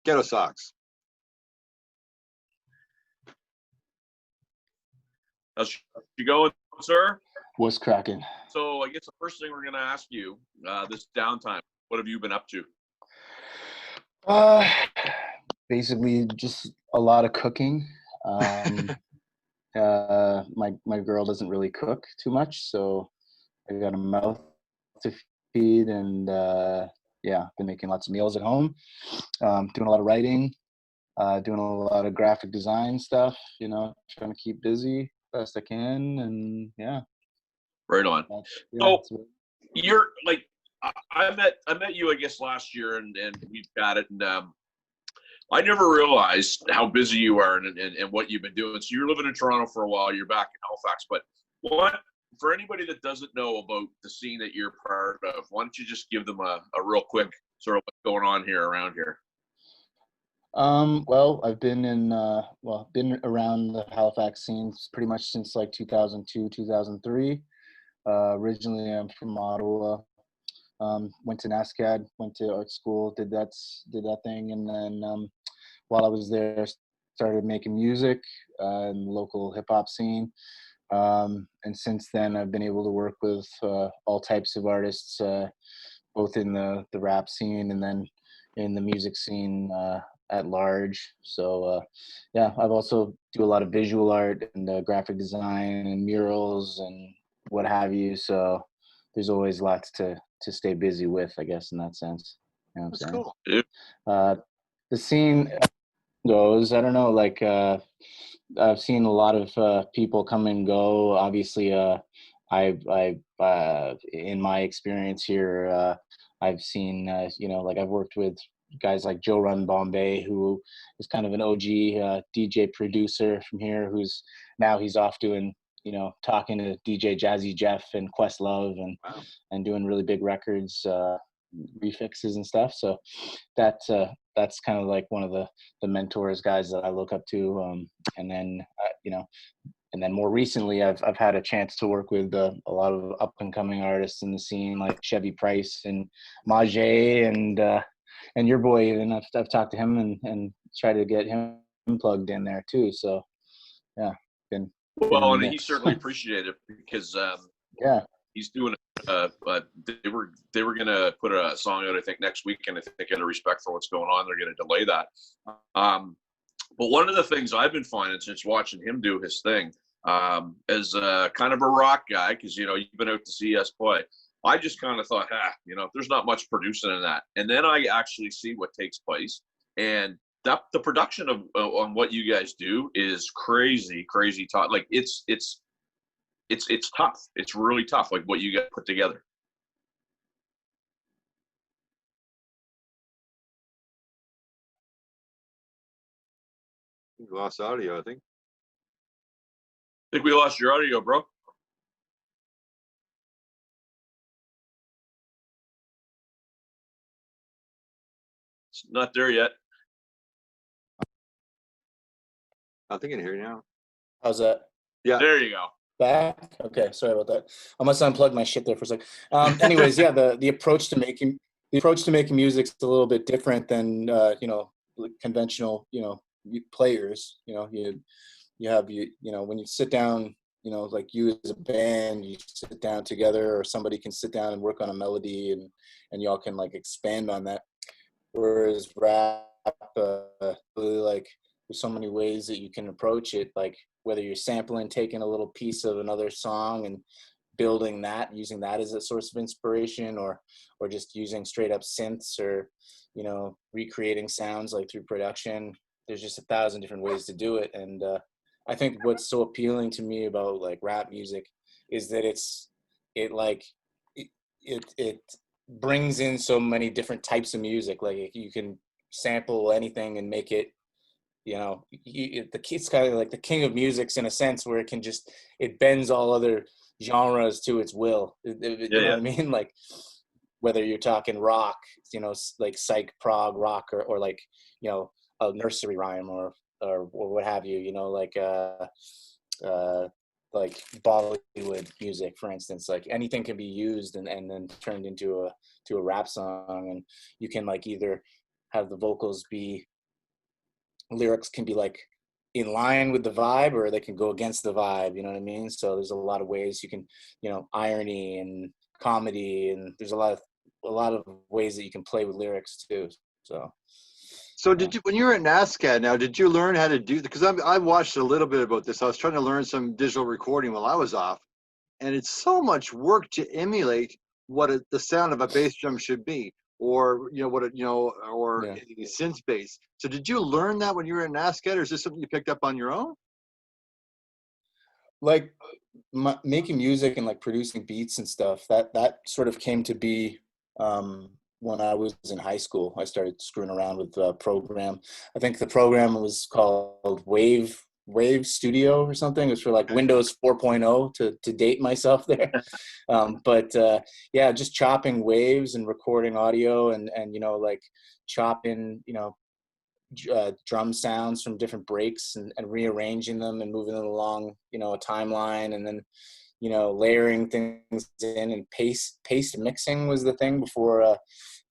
Ghettosocks. How's you going, sir? What's cracking? So I guess the first thing we're going to ask you, this downtime, what have you been up to? Basically just a lot of cooking. My girl doesn't really cook too much, so I got a mouth to feed, and been making lots of meals at home. Doing a lot of writing, doing a lot of graphic design stuff, trying to keep busy best I can, and yeah. Right on. So you're like, I met you, I guess, last year, and we've got it, and I never realized how busy you are and what you've been doing. So you're living in Toronto for a while, you're back in Halifax, but for anybody that doesn't know about the scene that you're part of, why don't you just give them a real quick sort of what's going on here around here? Well, I've been been around the Halifax scene pretty much since like 2002, 2003. Originally, I'm from Ottawa. Went to NASCAD, went to art school, did that thing, and then while I was there, started making music in the local hip hop scene. And since then, I've been able to work with all types of artists, both in the rap scene and then in the music scene at large. So I've also do a lot of visual art and graphic design and murals and what have you. So there's always lots to stay busy with, I guess, in that sense. You know what I'm saying? Cool. The scene goes, I don't know, like I've seen a lot of people come and go. Obviously, I in my experience here, I've seen, like I've worked with guys like Joe Run Bombay, who is kind of an OG DJ producer from here, who's now he's off doing, talking to DJ Jazzy Jeff and Questlove and doing really big records, refixes and stuff. So that's kind of like one of the mentors, guys that I look up to. And then, and then more recently, I've had a chance to work with a lot of up and coming artists in the scene, like Chevy Price and Majay and your boy. And I've talked to him and tried to get him plugged in there too. So yeah, been well, and he certainly appreciated it because he's doing but they were gonna put a song out, I think, next week, and I think out of respect for what's going on, they're gonna delay that. But one of the things I've been finding since watching him do his thing, as kind of a rock guy, because you've been out to see us play, I just kind of thought, there's not much producing in that, and then I actually see what takes place, and the production of on what you guys do is crazy tough. Like it's tough. It's really tough, like what you got put together. We lost audio, I think. I think we lost your audio, bro. It's not there yet. I think I can hear you now. How's that? Yeah. There you go. Back? Okay, sorry about that. I must unplug my shit there for a sec. Anyways, the approach to making music is a little bit different than conventional players. You have when you sit down, like you as a band, you sit down together, or somebody can sit down and work on a melody, and y'all can like expand on that. Whereas rap, really, like, there's so many ways that you can approach it, like whether you're sampling, taking a little piece of another song and building that, using that as a source of inspiration, or just using straight up synths, or recreating sounds like through production. There's just 1,000 different ways to do it. And I think what's so appealing to me about like rap music is that it brings in so many different types of music. Like you can sample anything and make it, it's kind of like the king of music's in a sense, where it bends all other genres to its will. You know what I mean? Like whether you're talking rock, like psych prog rock, or like, a nursery rhyme or what have you, like Bollywood music, for instance. Like anything can be used and then turned into a rap song, and you can like either have the vocals be lyrics can be like in line with the vibe, or they can go against the vibe. You know what I mean? So there's a lot of ways you can, irony and comedy, and there's a lot of ways that you can play with lyrics too. So did you, when you were at NASCAD now, did you learn how to do, because I watched a little bit about this. I was trying to learn some digital recording while I was off, and it's so much work to emulate what the sound of a bass drum should be, or or Yeah. a synth bass. So did you learn that when you were at NASCAD, or is this something you picked up on your own? Like making music and like producing beats and stuff, that sort of came to be when I was in high school. I started screwing around with the program. I think the program was called Wave Studio or something. It was for like Windows 4.0 to date myself there. But yeah, just chopping waves and recording audio, and like chopping drum sounds from different breaks, and rearranging them and moving them along a timeline, and then layering things in, and paste mixing was the thing before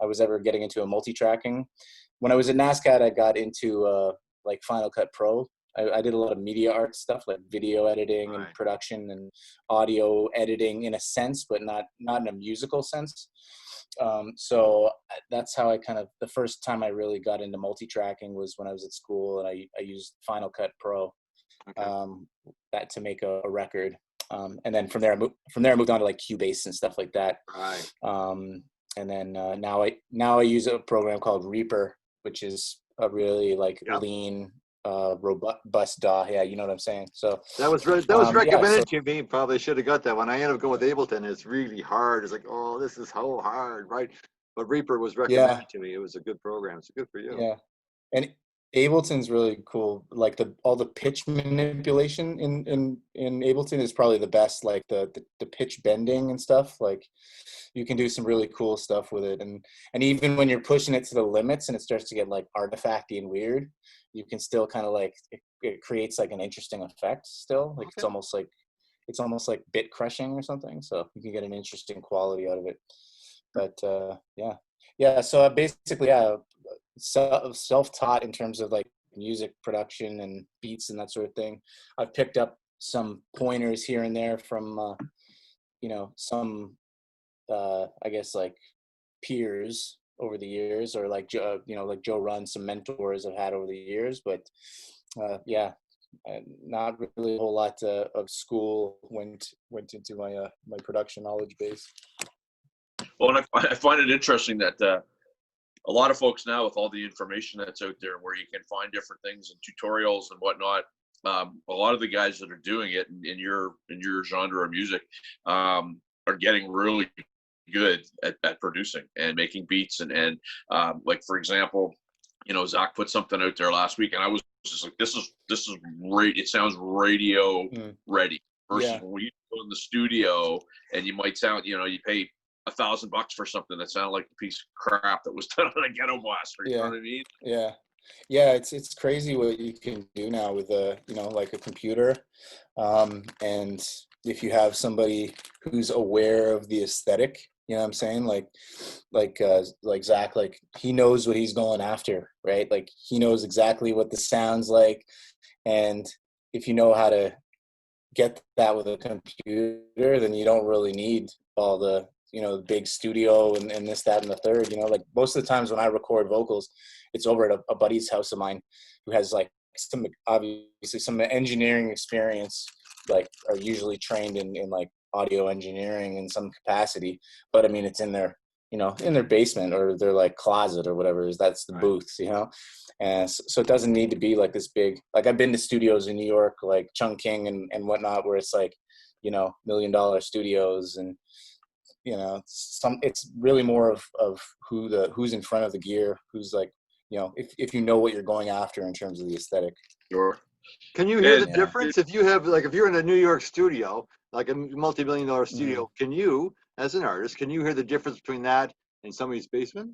I was ever getting into a multi-tracking. When I was at NASCAD, I got into like Final Cut Pro. I did a lot of media art stuff, like video editing and production and audio editing in a sense, but not in a musical sense. So that's how I the first time I really got into multi-tracking was when I was at school, and I used Final Cut Pro that to make a record. And then from there I moved on to like Cubase and stuff like that. Right. And then now I use a program called Reaper, which is a really like lean, robust DAW. Yeah, you know what I'm saying. So that was recommended to me. Probably should have got that one. I ended up going with Ableton. It's really hard. It's like, oh, this is so hard, right? But Reaper was recommended to me. It was a good program. It's good for you. Yeah, and Ableton's really cool. Like all the pitch manipulation in Ableton is probably the best. Like the pitch bending and stuff. Like you can do some really cool stuff with it, and even when you're pushing it to the limits and it starts to get like artifacty and weird, you can still kind of like it creates like an interesting effect still. Like it's almost like bit crushing or something. So you can get an interesting quality out of it. But yeah. So basically, self-taught in terms of like music production and beats and that sort of thing. I've picked up some pointers here and there from some I guess like peers over the years, or like like Joe Run, some mentors I've had over the years. But not really a whole lot of school went into my my production knowledge base. Well, and I find it interesting that a lot of folks now, with all the information that's out there, where you can find different things and tutorials and whatnot, a lot of the guys that are doing it in your genre of music are getting really good at producing and making beats, and like for example, Zach put something out there last week, and I was just like, this is great. It sounds radio ready versus when you go in the studio and you might sound, you pay $1,000 for something that sounded like a piece of crap that was done on a ghetto blaster. You know what I mean? Yeah. It's crazy what you can do now with like a computer, and if you have somebody who's aware of the aesthetic, you know what I'm saying? Like Zach, like he knows what he's going after, right? Like he knows exactly what the sound's like, and if you know how to get that with a computer, then you don't really need all the the big studio and this, that, and the third. Like most of the times when I record vocals, it's over at a buddy's house of mine who has like obviously some engineering experience, like are usually trained in like audio engineering in some capacity. But I mean, it's in their in their basement or their like closet or whatever that's the booth, and so it doesn't need to be like this big. Like I've been to studios in New York, like Chung King and whatnot, where it's like $1 million studios, and it's really more of who's in front of the gear, who's like if you know what you're going after in terms of the aesthetic. Sure. Can you hear the difference if you have, like, if you're in a New York studio, like a multi-million-dollar studio, can you, as an artist, can you hear the difference between that and somebody's basement?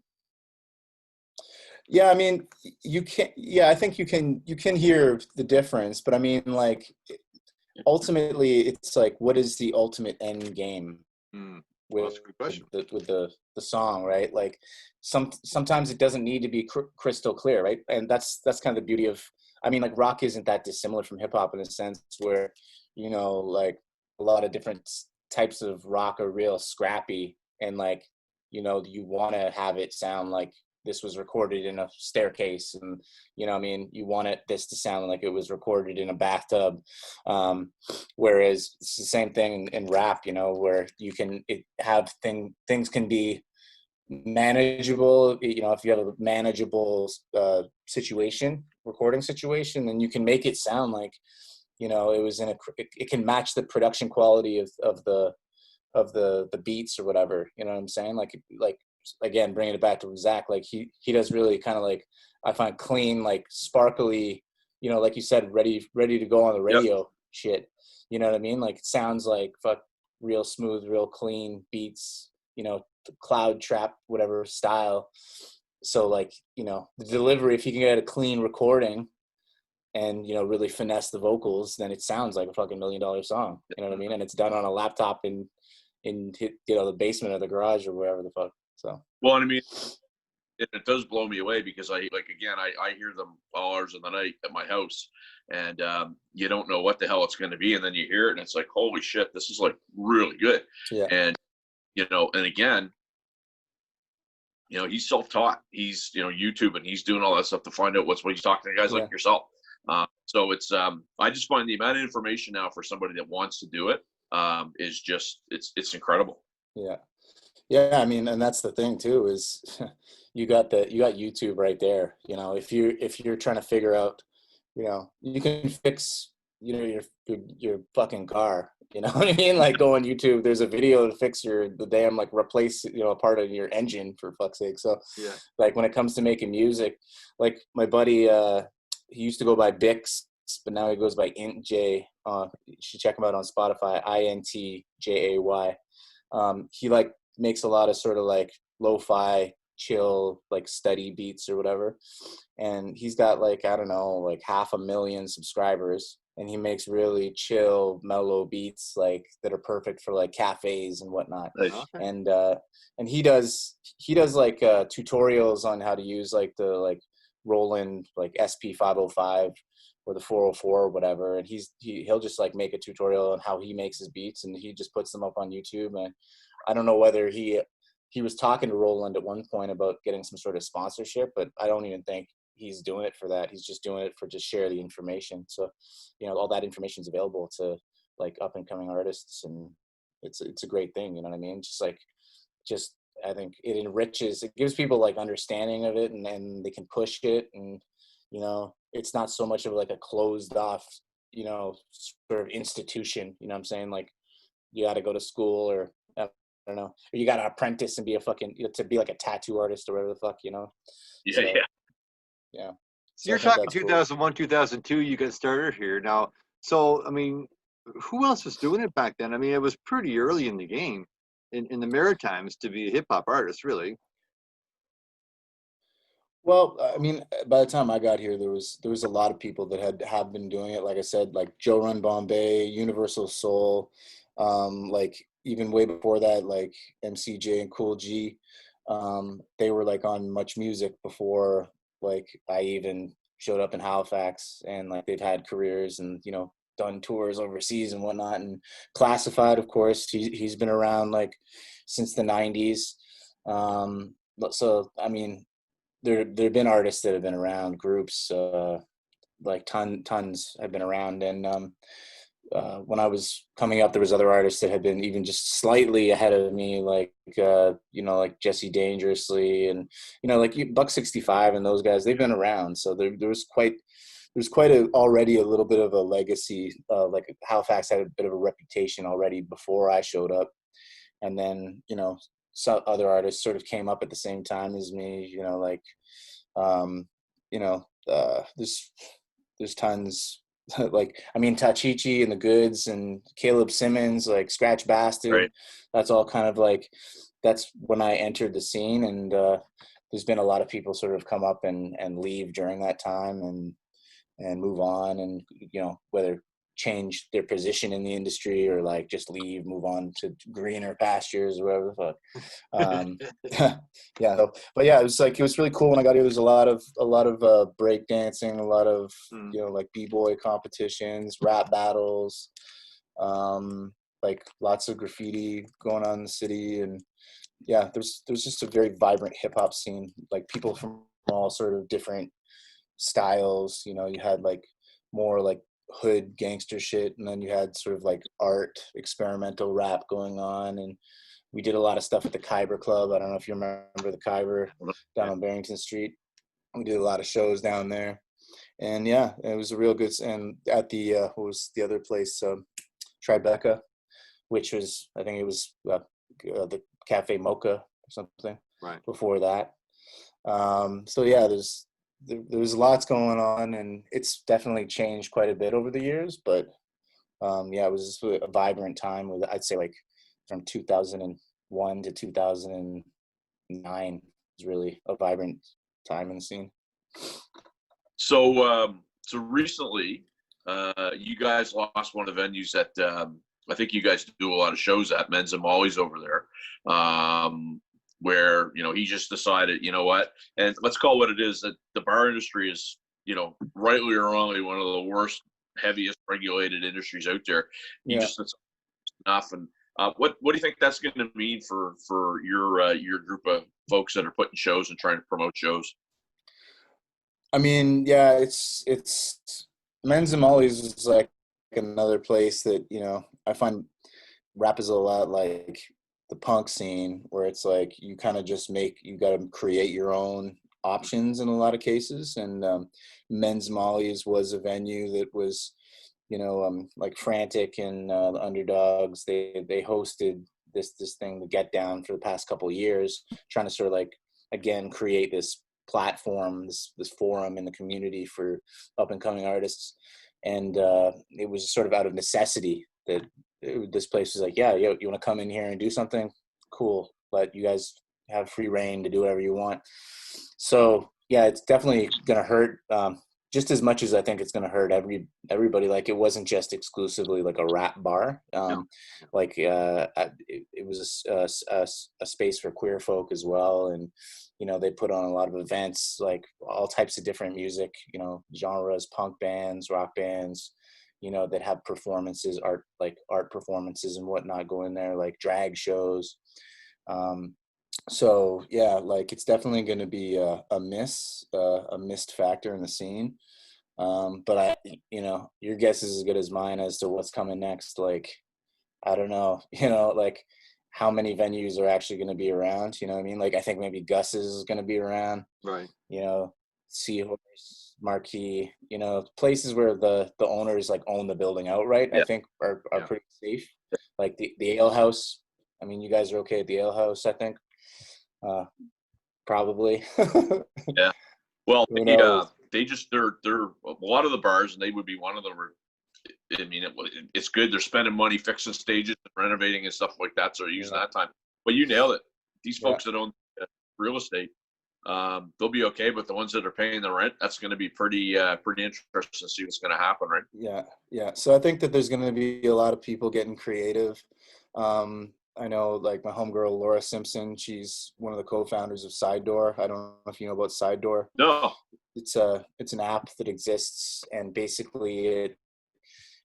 Yeah, I mean, you can. Yeah, I think you can hear the difference, but I mean, like, ultimately, it's like, what is the ultimate end game? Well, that's a good question. with the song, right? Like sometimes it doesn't need to be crystal clear, right? And that's kind of the beauty of, I mean, like rock isn't that dissimilar from hip hop in a sense where, you know, like a lot of different types of rock are real scrappy, and like, you know, you want to have it sound like this was recorded in a staircase, and you know, I mean, you want this to sound like it was recorded in a bathtub. Whereas it's the same thing in rap, you know, where you can have things can be manageable. You know, if you have a manageable recording situation, then you can make it sound like, you know, it was it can match the production quality of the beats or whatever. You know what I'm saying? Like again, bringing it back to Zach, like he does really kind of like, I find clean, like sparkly, you know, like you said, ready to go on the radio shit. You know what I mean? Like it sounds like real smooth, real clean beats, you know, cloud trap, whatever style. So like, you know, the delivery, if you can get a clean recording and, you know, really finesse the vocals, then it sounds like a fucking $1 million song. You know what I mean? And it's done on a laptop in you know, the basement or the garage or wherever the fuck. So well, I mean, it does blow me away because I hear them all hours of the night at my house, and you don't know what the hell it's going to be, and then you hear it and it's like, holy shit, this is like really good. Yeah. And you know, and again, you know, he's self-taught. He's, you know, YouTube, and he's doing all that stuff to find out what he's talking to guys like yourself. So it's I just find the amount of information now for somebody that wants to do it is just it's incredible. Yeah, I mean, and that's the thing too, is you got YouTube right there. You know, if you're trying to figure out, you know, you can fix, you know, your fucking car. You know what I mean? Like go on YouTube, there's a video to fix the damn, like replace, you know, a part of your engine, for fuck's sake. So yeah, like when it comes to making music, like my buddy, he used to go by Bix, but now he goes by IntJ. You should check him out on Spotify, INTJAY. He like makes a lot of sort of like lo-fi chill, like study beats or whatever, and he's got like, I don't know, like 500,000 subscribers, and he makes really chill, mellow beats like that are perfect for like cafes and whatnot. okay. And he does like tutorials on how to use like the like Roland like SP505 or the 404 or whatever, and he'll just like make a tutorial on how he makes his beats, and he just puts them up on YouTube. And I don't know whether he was talking to Roland at one point about getting some sort of sponsorship, but I don't even think he's doing it for that. He's just doing it for just share the information. So, you know, all that information is available to like up and coming artists, and it's a great thing. You know what I mean? Just I think it enriches, it gives people like understanding of it, and then they can push it, and you know, it's not so much of like a closed off, you know, sort of institution. You know what I'm saying? Like you got to go to school, or I don't know, or you got to apprentice and be a fucking, you know, to be like a tattoo artist or whatever the fuck, you know? Yeah, so, yeah. So you're talking 2001, 2002, you got started here. Now, so, I mean, who else was doing it back then? I mean, it was pretty early in the game, in the Maritimes, to be a hip-hop artist, really. Well, I mean, by the time I got here, there was a lot of people that have been doing it. Like I said, like Joe Run Bombay, Universal Soul, like even way before that, like MCJ and Cool G. They were like on Much Music before like I even showed up in Halifax, and like they've had careers and, you know, done tours overseas and whatnot. And Classified, of course, he's been around like since the 90s. So I mean, there've been artists that have been around, groups like tons have been around. And when I was coming up, there was other artists that had been even just slightly ahead of me, like you know, like Jesse Dangerously, and you know, like Buck 65 and those guys. They've been around, so there was quite already a little bit of a legacy. Like Halifax had a bit of a reputation already before I showed up, and then, you know, some other artists sort of came up at the same time as me, you know, like, you know, there's tons, like, I mean, Tachichi and the Goods and Caleb Simmons, like Scratch Bastard, Right. That's all kind of like, that's when I entered the scene. And there's been a lot of people sort of come up and leave during that time and move on. And, you know, whether change their position in the industry or like just leave, move on to greener pastures or whatever the fuck. Yeah, but yeah, it was really cool when I got here. There's a lot of break dancing, a lot of like b-boy competitions, rap battles, like lots of graffiti going on in the city, and yeah, there's just a very vibrant hip hop scene, like people from all sort of different styles. You had like more like hood gangster shit, and then you had sort of like art experimental rap going on, and we did a lot of stuff at the Kyber Club. I don't know if you remember the Kyber down on Barrington Street. We did a lot of shows down there, and yeah, it was a real good. And at the what was the other place, Tribeca, which was, I think it was the Cafe Mocha or something right before that. So yeah, there's lots going on, and it's definitely changed quite a bit over the years, but yeah, it was a vibrant time with, I'd say, like from 2001 to 2009 was really a vibrant time in the scene. So recently, you guys lost one of the venues that I think you guys do a lot of shows at, Men's and Molly's over there, where he just decided, you know what, and let's call what it is, that the bar industry is, rightly or wrongly, one of the worst, heaviest regulated industries out there. He just said enough. And what do you think that's going to mean for your group of folks that are putting shows and trying to promote shows? I mean, yeah, it's Men's and Molly's is like another place that, I find rap is a lot like the punk scene, where it's like you kind of just you got to create your own options in a lot of cases. And Men's Molly's was a venue that was, like Frantic and the Underdogs. They hosted this thing, the Get Down, for the past couple of years, trying to sort of like, again, create this platform, this forum in the community for up and coming artists. And it was sort of out of necessity that this place was like, yeah, you want to come in here and do something? Cool. But you guys have free reign to do whatever you want. So yeah, it's definitely going to hurt just as much as I think it's going to hurt everybody. Like, it wasn't just exclusively like a rap bar. Like it was a space for queer folk as well. And, they put on a lot of events, like all types of different music, genres, punk bands, rock bands, that have performances, art performances and whatnot go in there, like drag shows. So yeah, like it's definitely going to be a missed factor in the scene. But your guess is as good as mine as to what's coming next. Like, I don't know, like how many venues are actually going to be around. You know what I mean? Like, I think maybe Gus's is going to be around. right Seahorse, Marquee, places where the owners like own the building outright, I think are pretty safe. Like the Ale House. I mean, you guys are okay at the Ale House, I think. Probably. Yeah. Well, they're a lot of the bars, and they would be one of them. I mean, it's good. They're spending money fixing stages and renovating and stuff like that, so they're using that time. But you nailed it. These folks that own real estate, they'll be okay. But the ones that are paying the rent, that's going to be pretty interesting to see what's going to happen, right? Yeah. So I think that there's going to be a lot of people getting creative. I know, like, my homegirl Laura Simpson, she's one of the co-founders of Side Door. I don't know if you know about Side Door. No. It's an app that exists, and basically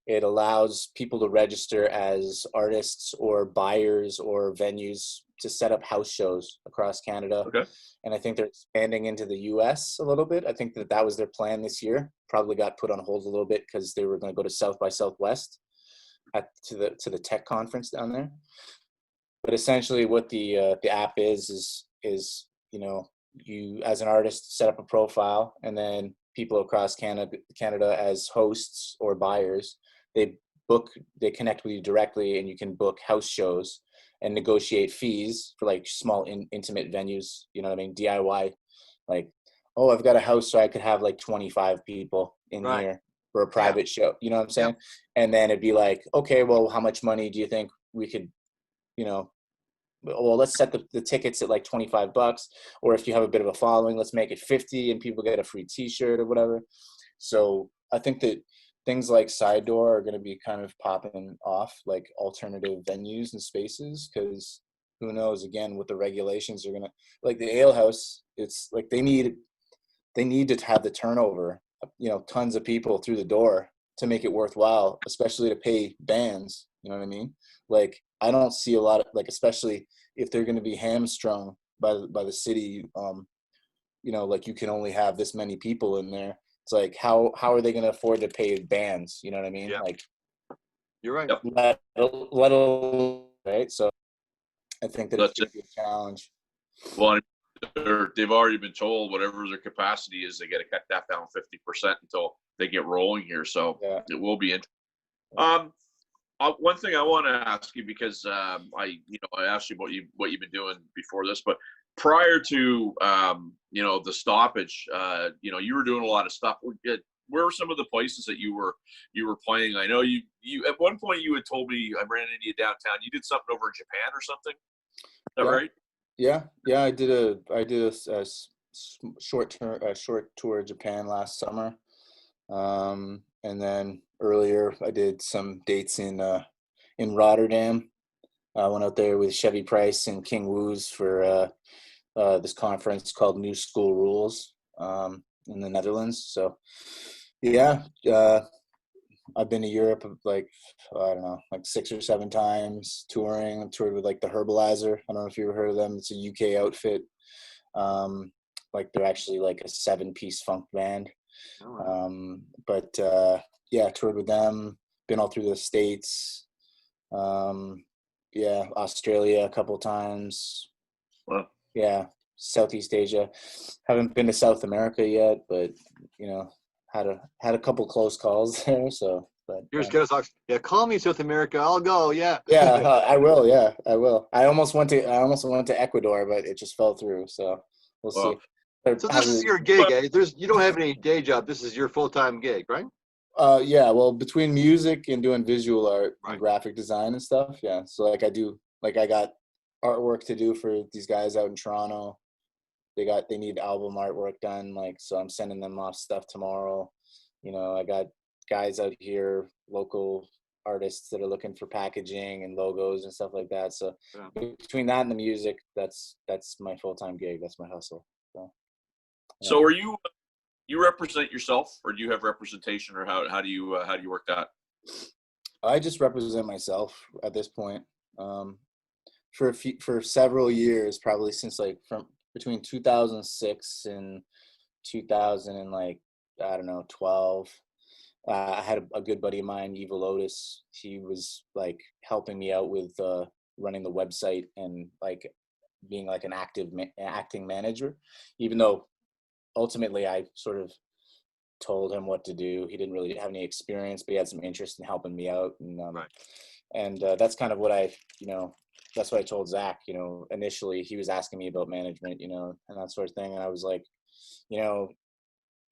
it allows people to register as artists or buyers or venues to set up house shows across Canada. Okay. And I think they're expanding into the US a little bit. I think that was their plan this year. Probably got put on hold a little bit because they were going to go to South by Southwest to the tech conference down there. But essentially what the app is you as an artist set up a profile, and then people across Canada as hosts or buyers, they connect with you directly, and you can book house shows and negotiate fees for like small intimate venues, you know what I mean? DIY, like, oh, I've got a house so I could have like 25 people in here for a private show, you know what I'm saying? And then it'd be like, okay, well, how much money do you think we could, well, let's set the tickets at like $25, or if you have a bit of a following, let's make it 50 and people get a free t-shirt or whatever. So I think that things like Side Door are going to be kind of popping off, like alternative venues and spaces, because who knows, again, what the regulations are going to, like the ale house, it's like they need to have the turnover, tons of people through the door to make it worthwhile, especially to pay bands, you know what I mean? Like, I don't see a lot of, like, especially if they're going to be hamstrung by the city, like you can only have this many people in there. It's like, how are they going to afford to pay bands? You know what I mean? Yeah. Like, You're right. let alone, right? So I think that it's That's going it. to be a challenge. Well, they've already been told whatever their capacity is, they got to cut that down 50% until they get rolling here. So Yeah. it will be interesting. One thing I want to ask you, because I asked you what you've been doing before this, but prior to the stoppage, you were doing a lot of stuff. Where were some of the places that you were playing? I know you at one point you had told me, I ran into you downtown. You did something over in Japan or something. Is that right? Yeah. I did a short tour of Japan last summer. And then earlier I did some dates in Rotterdam. I went out there with Chevy Price and King Woos for this conference called New School Rules in the Netherlands. So yeah, I've been to Europe like, I don't know, like 6 or 7 times touring. I toured with like the Herbalizer. I don't know if you ever heard of them. It's a UK outfit. Like they're actually like a 7-piece funk band. But yeah, toured with them, been all through the States. Yeah, Australia a couple times. Well, yeah, Southeast Asia. Haven't been to South America yet, but had a couple close calls there. So, but Here's Ghettosocks. Yeah, call me South America. I'll go. Yeah. yeah, I will. Yeah, I will. I almost went to Ecuador, but it just fell through. So we'll see. So this is your gig, eh? You don't have any day job. This is your full-time gig, right? Yeah. Well, between music and doing visual art and graphic design and stuff. Yeah. So I got artwork to do for these guys out in Toronto. They need album artwork done. Like, so I'm sending them off stuff tomorrow. I got guys out here, local artists that are looking for packaging and logos and stuff like that. So between that and the music, that's my full-time gig. That's my hustle. So are you represent yourself, or do you have representation, or how do you work that? I just represent myself at this point. For several years, probably since like from between 2006 and 2000 and like, I don't know, 12. I had a good buddy of mine, Eva Lotus. He was like helping me out with running the website and like being like an acting manager, even though ultimately I sort of told him what to do. He didn't really have any experience, but he had some interest in helping me out. And that's kind of what that's what I told Zach. Initially he was asking me about management, and that sort of thing. And I was like,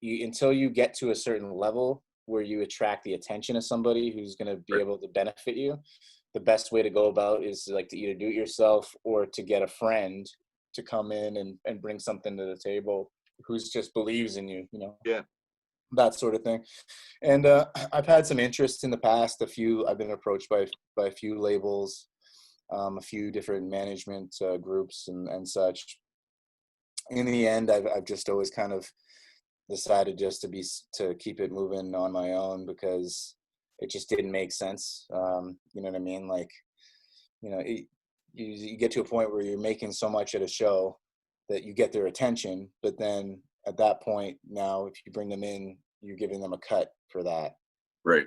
until you get to a certain level where you attract the attention of somebody who's going to be able to benefit you, the best way to go about is like to either do it yourself or to get a friend to come in and bring something to the table who's just believes in you, that sort of thing. And I've had some interest in the past. I've been approached by a few labels, a few different management groups and such. In the end, I've just always kind of decided just to keep it moving on my own, because it just didn't make sense. You know what I mean? Like, you get to a point where you're making so much at a show that you get their attention, but then at that point, now if you bring them in, you're giving them a cut for that. Right.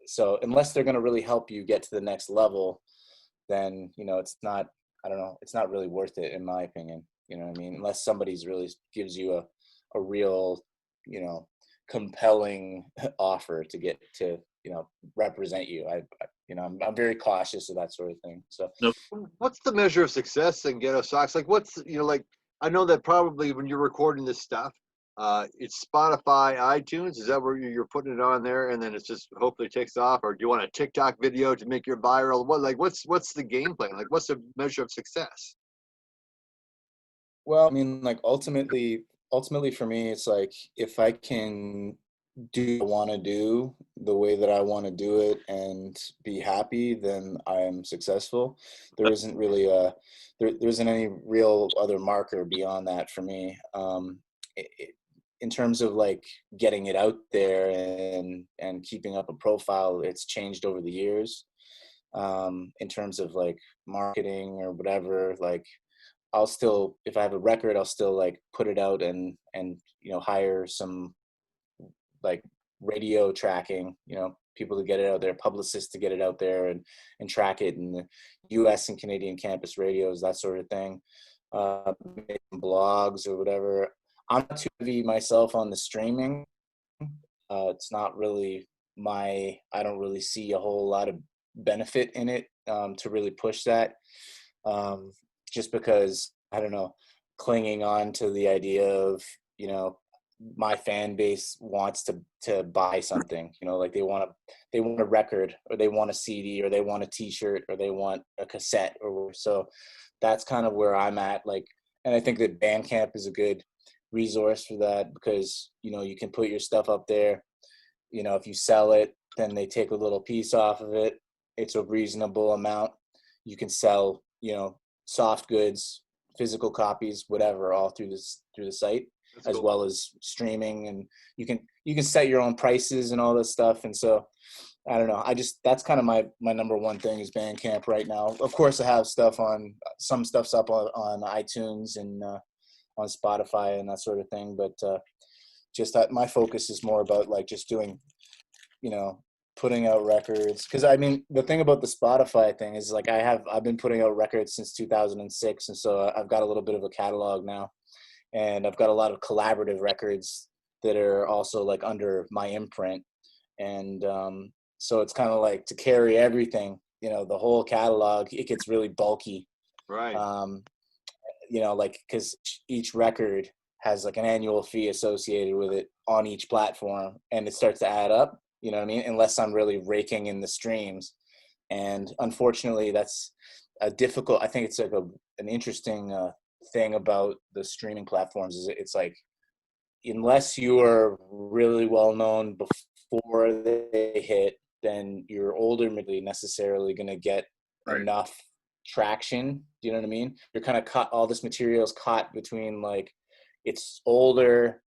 So unless they're going to really help you get to the next level, then, it's not really worth it, in my opinion. You know what I mean? Unless somebody's really gives you a real, compelling offer to get to, represent you. I'm very cautious of that sort of thing. So what's the measure of success in Ghettosocks? Like, what's, like, I know that probably when you're recording this stuff, it's Spotify, iTunes. Is that where you're putting it on there, and then it's just hopefully takes off? Or do you want a TikTok video to make your viral? What's the game plan? Like, what's the measure of success? Well, I mean, like ultimately for me, it's like if I can do what I want to do, the way that I want to do it and be happy, then I am successful. There isn't really there isn't any real other marker beyond that for me. In terms of like getting it out there and keeping up a profile, it's changed over the years. In terms of like marketing or whatever, like I'll still, if I have a record, I'll still like put it out and hire some like radio tracking, people to get it out there, publicists to get it out there and track it in the US and Canadian campus radios, that sort of thing. Blogs or whatever. I'm not too heavy myself on the streaming. It's not really I don't really see a whole lot of benefit in it to really push that. Just because, I don't know, clinging on to the idea of, my fan base wants to buy something, like they want a record, or they want a CD, or they want a t-shirt, or they want a cassette, or so that's kind of where I'm at. Like, and I think that Bandcamp is a good resource for that, because, you can put your stuff up there. If you sell it, then they take a little piece off of it. It's a reasonable amount. You can sell, soft goods, physical copies, whatever, all through the site. That's as cool. Well as streaming, and you can set your own prices and all this stuff. And so I don't know, that's kind of my number one thing is Bandcamp right now. Of course, I have some stuff's up on iTunes and on Spotify and that sort of thing, but just that my focus is more about like just doing, putting out records. Because I mean, the thing about the Spotify thing is like I've been putting out records since 2006, and so I've got a little bit of a catalog now. And I've got a lot of collaborative records that are also like under my imprint. And so it's kind of like to carry everything, the whole catalog, it gets really bulky. Right. Like, because each record has like an annual fee associated with it on each platform, and it starts to add up, you know what I mean? Unless I'm really raking in the streams. And unfortunately, that's I think it's like an interesting thing about the streaming platforms is it's like, unless you are really well known before they hit, then you're ultimately necessarily going to get enough traction. Do you know what I mean? You're kind of caught, all this material is caught between like it's older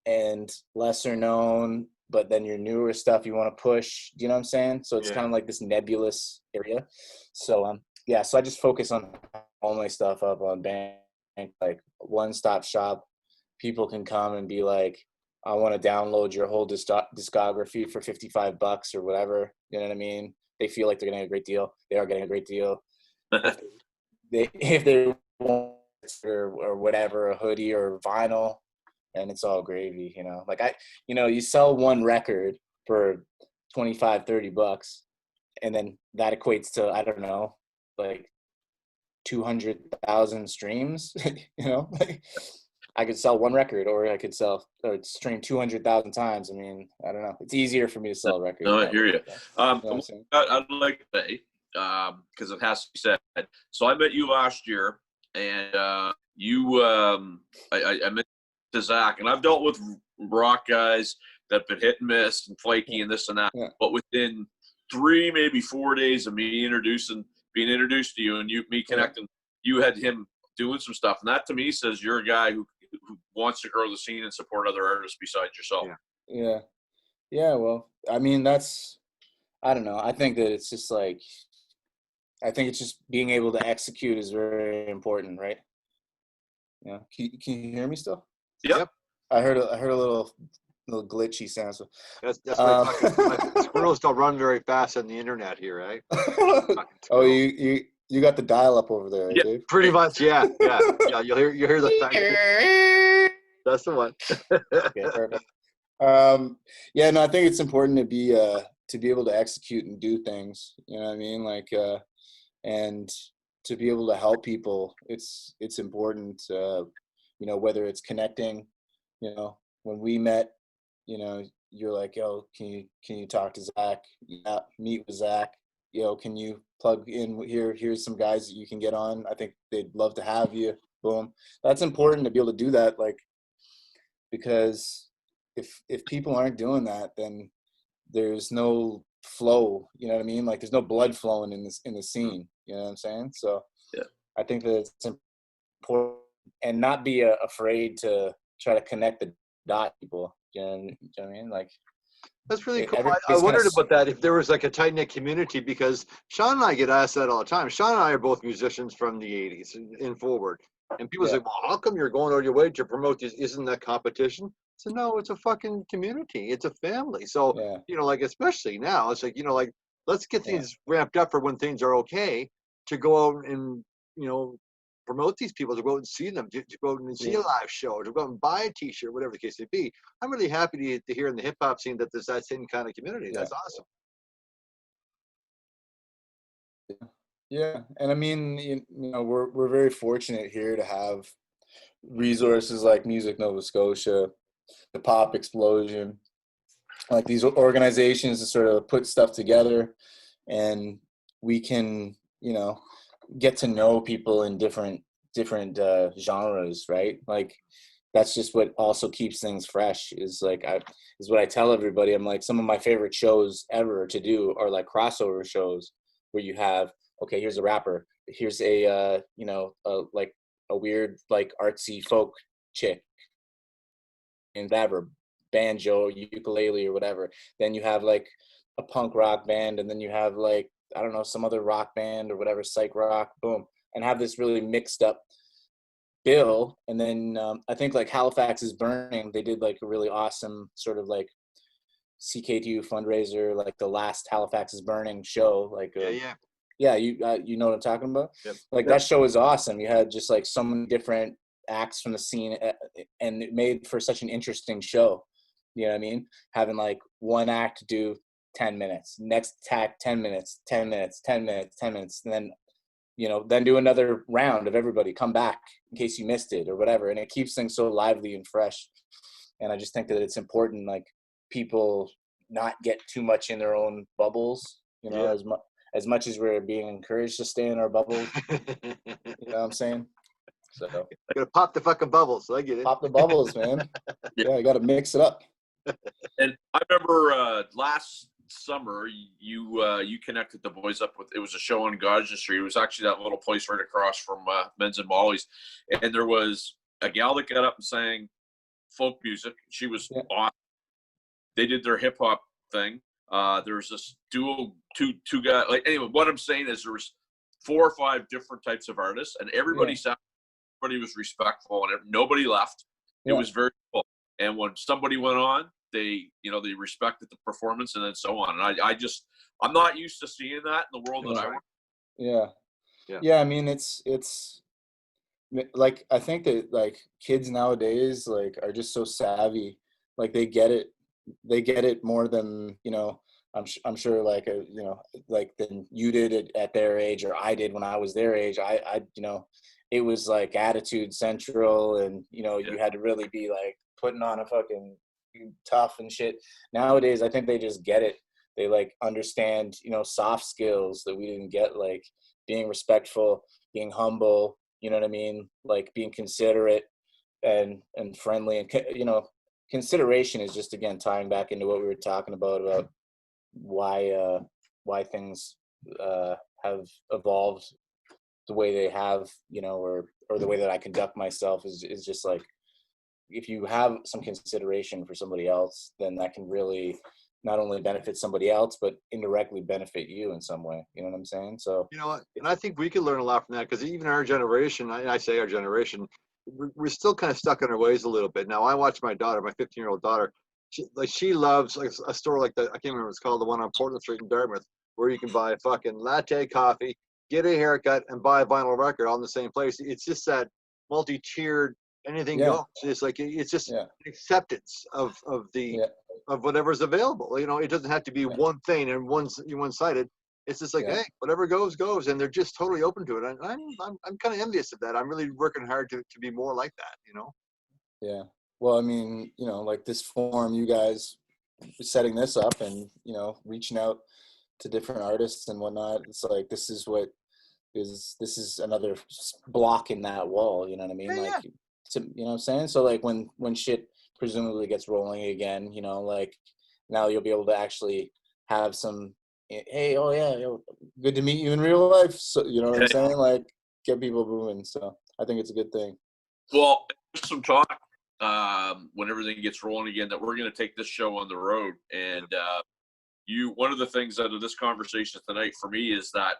and lesser known, but then your newer stuff you want to push. Do you know what I'm saying? So it's kind of like this nebulous area. So so I just focus on all my stuff up on Bandcamp, like one-stop shop. People can come and be like, I want to download your whole discography for $55 or whatever. You know what I mean? They feel like they're getting a great deal. They are getting a great deal. if they want or whatever, a hoodie or vinyl, and it's all gravy, Like you sell one record for $25-$30, and then that equates to, I don't know, like 200,000 streams. Like I could sell one record, or I could stream 200,000 times. I mean, I don't know. It's easier for me to sell a record. No, I hear you. I'd like to say, because it has to be said. So I met you last year, and I met Zach, and I've dealt with rock guys that have been hit and miss and flaky and this and that. Yeah. But within 3, maybe 4 days of me being introduced to you and me connecting, you had him doing some stuff. And that to me says you're a guy who wants to grow the scene and support other artists besides yourself. Yeah. Well, I mean, I don't know. I think that it's just like, I think it's just being able to execute is very important, right? Yeah. Can you hear me still? Yep. I heard a little glitchy sound. So. That's my squirrels don't run very fast on the internet here, right? Oh, you got the dial up over there, right, Dave? Pretty much, yeah. You'll hear the thing. That's the one. Okay, perfect. No, I think it's important to be able to execute and do things. You know what I mean? Like, and to be able to help people, it's important. Whether it's connecting. When we met, you're like, yo, can you talk to Zach? Yeah, meet with Zach. Can you plug in here? Here's some guys that you can get on. I think they'd love to have you. Boom. That's important to be able to do that. Like, because if people aren't doing that, then there's no flow, you know what I mean? Like there's no blood flowing in the scene, you know what I'm saying? So Yeah. I think that it's important, and not be afraid to try to connect the dot people. You know what I mean? Like That's really cool. I everybody's wondered about that, if there was like a tight knit community, because Sean and I get asked that all the time. Sean and I are both musicians from the '80s and forward, and people say, "Well, how come you're going out of your way to promote this? Isn't that competition?" So no, it's a fucking community. It's a family. So like especially now, it's like like let's get things ramped up for when things are okay to go out and promote these people, to go out and see them, to go out and see a live show, to go out and buy a T-shirt, whatever the case may be. I'm really happy to hear in the hip hop scene that there's that same kind of community. That's awesome. Yeah, and I mean, we're very fortunate here to have resources like Music Nova Scotia, the Pop Explosion, like these organizations to sort of put stuff together, and we can get to know people in different genres, right? Like that's just what also keeps things fresh. Is what I tell everybody. I'm like, some of my favorite shows ever to do are like crossover shows where you have, okay, here's a rapper, here's a like a weird like artsy folk chick and whatever, banjo, ukulele or whatever. Then you have like a punk rock band, and then you have like, I don't know, some other rock band or whatever, psych rock, boom, and have this really mixed up bill. And then I think like Halifax is Burning, they did like a really awesome sort of like CKTU fundraiser, like the last Halifax is Burning show. Like you know what I'm talking about? Yep. Like that show was awesome. You had just like so many different acts from the scene, and it made for such an interesting show. You know what I mean? Having like one act do 10 minutes, next act 10 minutes, 10 minutes, 10 minutes, 10 minutes, and then then do another round of everybody, come back in case you missed it or whatever. And it keeps things so lively and fresh. And I just think that it's important, like, people not get too much in their own bubbles, as much as we're being encouraged to stay in our bubbles. You know what I'm saying? So gotta pop the fucking bubbles. I get it. Pop the bubbles, man. Yeah, you gotta mix it up. And I remember last summer you connected the boys up with, it was a show on Gosden Street. It was actually that little place right across from Men's and Molly's, and there was a gal that got up and sang folk music. She was awesome. They did their hip hop thing. There was this duo, two guys. Like, anyway, what I'm saying is there was 4 or 5 different types of artists, and everybody everybody was respectful, and nobody left. It was very cool. And when somebody went on, they they respected the performance, and then so on. And I'm not used to seeing that in the world that I work. Yeah. I mean, it's like, I think that like kids nowadays like are just so savvy. Like they get it more than I'm sure like like than you did at their age, or I did when I was their age. I it was like attitude central, and you had to really be like putting on a fucking tough and shit. Nowadays I think they just get it. They like understand soft skills that we didn't get, like being respectful, being humble, you know what I mean, like being considerate and friendly. And consideration is just, again, tying back into what we were talking about why things have evolved the way they have, or the way that I conduct myself is just like, if you have some consideration for somebody else, then that can really not only benefit somebody else, but indirectly benefit you in some way. You know what I'm saying? So, and I think we could learn a lot from that, because even our generation, I say our generation, we're still kind of stuck in our ways a little bit. Now, I watch my daughter, my 15-year-old daughter, she loves like a store like that. I can't remember what it's called, the one on Portland Street in Dartmouth, where you can buy a fucking latte coffee, get a haircut, and buy a vinyl record all in the same place. It's just that multi-tiered, anything goes. It's like, it's just an acceptance of whatever's available. It doesn't have to be one thing and one-sided. It's just like, hey, whatever goes, and they're just totally open to it. And I'm kind of envious of that. I'm really working hard to be more like that. Yeah. Well, I mean, like this forum, you guys setting this up and reaching out to different artists and whatnot. It's like, this is another block in that wall. You know what I mean? You know what I'm saying? So like when shit presumably gets rolling again, like now you'll be able to actually have some, hey, oh yeah, good to meet you in real life. So, you know what I'm saying? Like, get people moving. So I think it's a good thing. Well, there's some talk when everything gets rolling again that we're going to take this show on the road. And one of the things out of this conversation tonight for me is that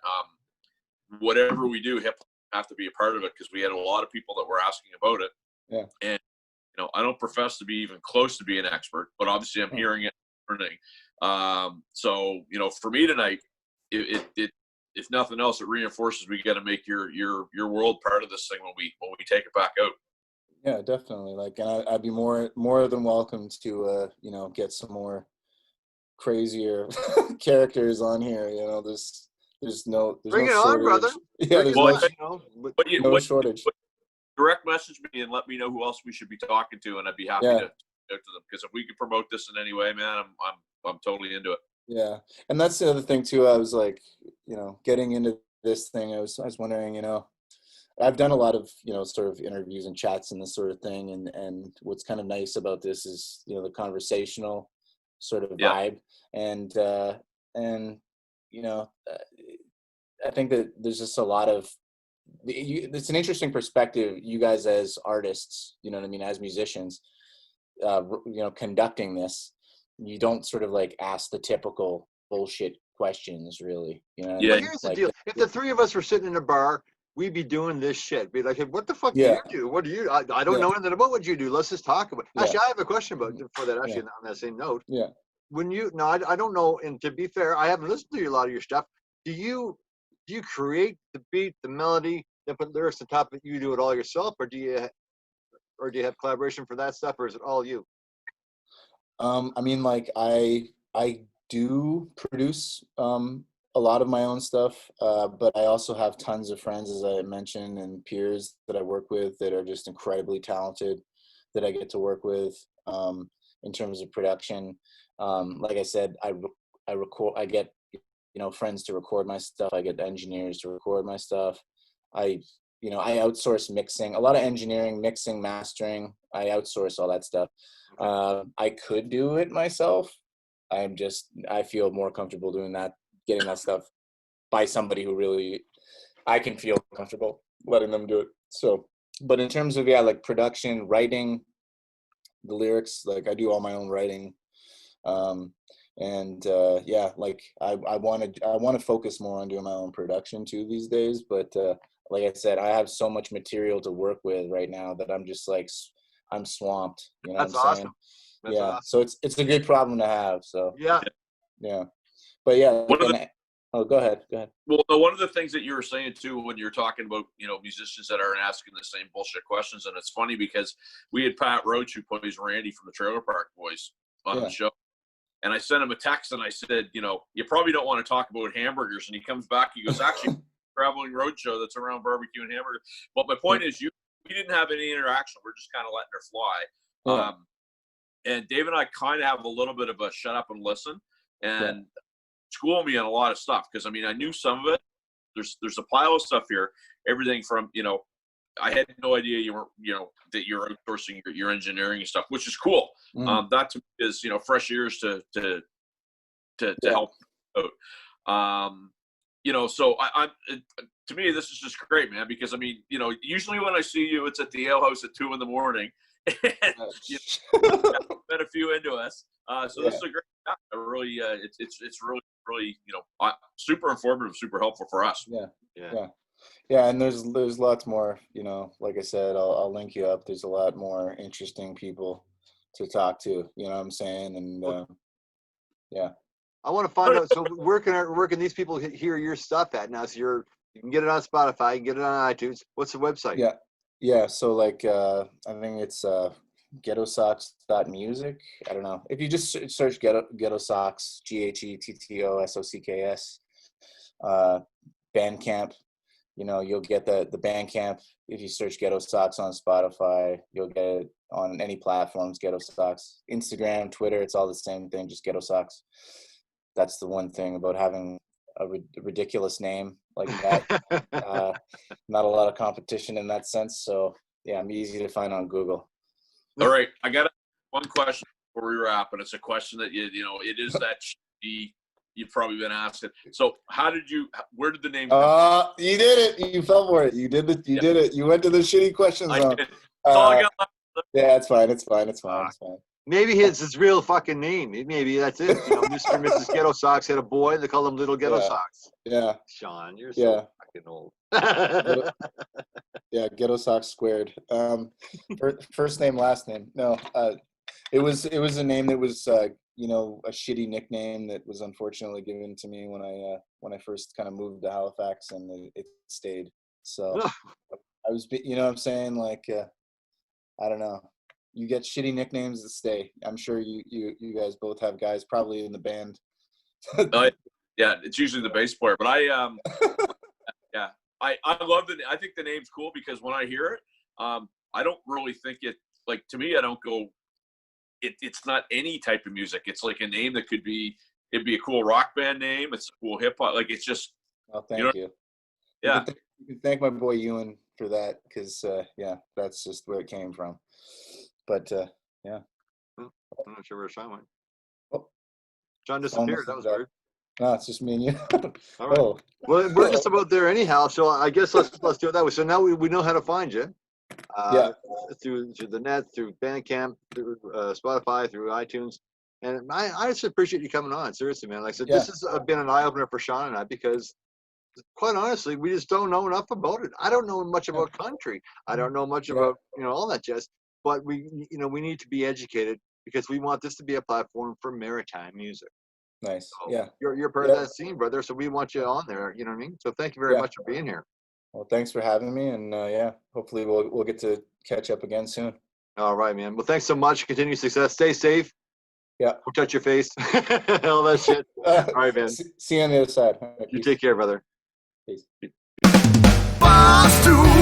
whatever we do, hip hop have to be a part of it, because we had a lot of people that were asking about it. Yeah. And I don't profess to be even close to being an expert, but obviously I'm hearing it, learning. So for me tonight, it if nothing else, it reinforces we got to make your world part of this thing when we take it back out. Yeah, definitely. Like, and I'd be more than welcome to get some more crazier characters on here. There's Bring no it shortage. on, brother. Yeah, there's no shortage. Direct message me and let me know who else we should be talking to, and I'd be happy to talk to them, because if we can promote this in any way, man, I'm totally into it. Yeah, and that's the other thing too. I was like, getting into this thing, I was wondering, I've done a lot of, sort of interviews and chats and this sort of thing. And what's kind of nice about this is, the conversational sort of vibe. And I think that there's just a lot of, it's an interesting perspective, you guys as artists, you know what I mean, as musicians, conducting this, you don't sort of like ask the typical bullshit questions, really. Well, here's the deal. If the three of us were sitting in a bar, we'd be doing this shit. Be like, hey, what the fuck do you do? What do you? I don't know anything about what you do. Let's just talk about it. Actually, I have a question for that. Actually, on that same note. Yeah. When I don't know. And to be fair, I haven't listened to a lot of your stuff. Do you create the beat, the melody, then put lyrics on top of it? You do it all yourself, or do you have collaboration for that stuff, or is it all you? I mean, like I do produce a lot of my own stuff, but I also have tons of friends, as I mentioned, and peers that I work with that are just incredibly talented that I get to work with in terms of production. Like I said, I record. I get friends to record my stuff. I get engineers to record my stuff. I outsource mixing, a lot of engineering, mixing, mastering. I outsource all that stuff. I could do it myself. I feel more comfortable doing that, getting that stuff by somebody who really, I can feel comfortable letting them do it. So, but in terms of, like production, writing, the lyrics, like I do all my own writing. Like I want to focus more on doing my own production too these days. But like I said, I have so much material to work with right now that I'm just like, I'm swamped. You know That's what I'm saying? awesome. That's awesome. So it's a good problem to have. So yeah. But go ahead. Well, one of the things that you were saying too, when you're talking about musicians that are asking the same bullshit questions, and it's funny because we had Pat Roach, who plays Randy from the Trailer Park Boys, on the show, and I sent him a text and I said, you probably don't want to talk about hamburgers, and he comes back, he goes, actually, traveling road show that's around barbecue and hamburger. But my point is, we didn't have any interaction. We're just kind of letting her fly. And Dave and I kind of have a little bit of a shut up and listen and school me on a lot of stuff. Because, I mean, I knew some of it. There's a pile of stuff here. Everything from, I had no idea you were, that you're outsourcing your engineering and stuff, which is cool. That to me is, fresh ears to help out. So to me, this is just great, man, because I mean, usually when I see you, it's at the ale house at 2 a.m. and been a few into us. So this is a great, really, it's really, super informative, super helpful for us. Yeah. And there's lots more, like I said, I'll link you up. There's a lot more interesting people to talk to, you know what I'm saying? And I want to find out. So where can these people hear your stuff at now? So you can get it on Spotify, you can get it on iTunes. What's the website? Yeah. So like I think it's Ghettosocks.music. I don't know. If you just search Ghettosocks, Ghettosocks, Bandcamp, you'll get the Bandcamp. If you search Ghettosocks on Spotify, you'll get it on any platforms, Ghettosocks. Instagram, Twitter, it's all the same thing, just Ghettosocks. That's the one thing about having a ridiculous name like that. Not a lot of competition in that sense. So yeah, I'm easy to find on Google. All right, I got one question before we wrap, and it's a question that it is that you've probably been asked it. So where did the name come from? You did it. You fell for it. You did it. You did it. You went to the shitty questions. I did. That's all I got left. Yeah, it's fine. It's fine. Maybe it's his real fucking name. Maybe that's it. Mr. and Mrs. Ghettosocks had a boy. They call him Little Ghettosocks. Yeah. Sean, you're so fucking old. Yeah, Ghettosocks squared. First name, last name. No, it was a name that was a shitty nickname that was unfortunately given to me when I first kind of moved to Halifax, and it stayed. So I was, what I'm saying, like, I don't know. You get shitty nicknames that stay. I'm sure you guys both have guys probably in the band. Yeah, it's usually the bass player, but I love I think the name's cool because when I hear it, I don't really think it, like, to me, I don't go, it's not any type of music. It's like a name that it'd be a cool rock band name. It's a cool hip hop. Like, it's just. Oh, thank you. Yeah. You can thank my boy Ewan for that, because that's just where it came from. But yeah. I'm not sure where Sean went. Oh. Sean disappeared. That was weird. No, it's just me and you. All right. Oh. Well, we're just about there anyhow, so I guess let's do it that way. So now we know how to find you. Through the net, through Bandcamp, through Spotify, through iTunes. And I just appreciate you coming on. Seriously, man. Like I said, this has been an eye-opener for Sean and I, because quite honestly, we just don't know enough about it. I don't know much about country. I don't know much about, all that jazz. But we need to be educated, because we want this to be a platform for maritime music. Nice. So you're part of that scene, brother. So we want you on there. You know what I mean? So thank you very much for being here. Well, thanks for having me, and hopefully we'll get to catch up again soon. All right, man. Well, thanks so much. Continue success. Stay safe. Yeah. Don't touch your face. All that shit. All right, man. See you on the other side. You take care, brother. Peace. Barstools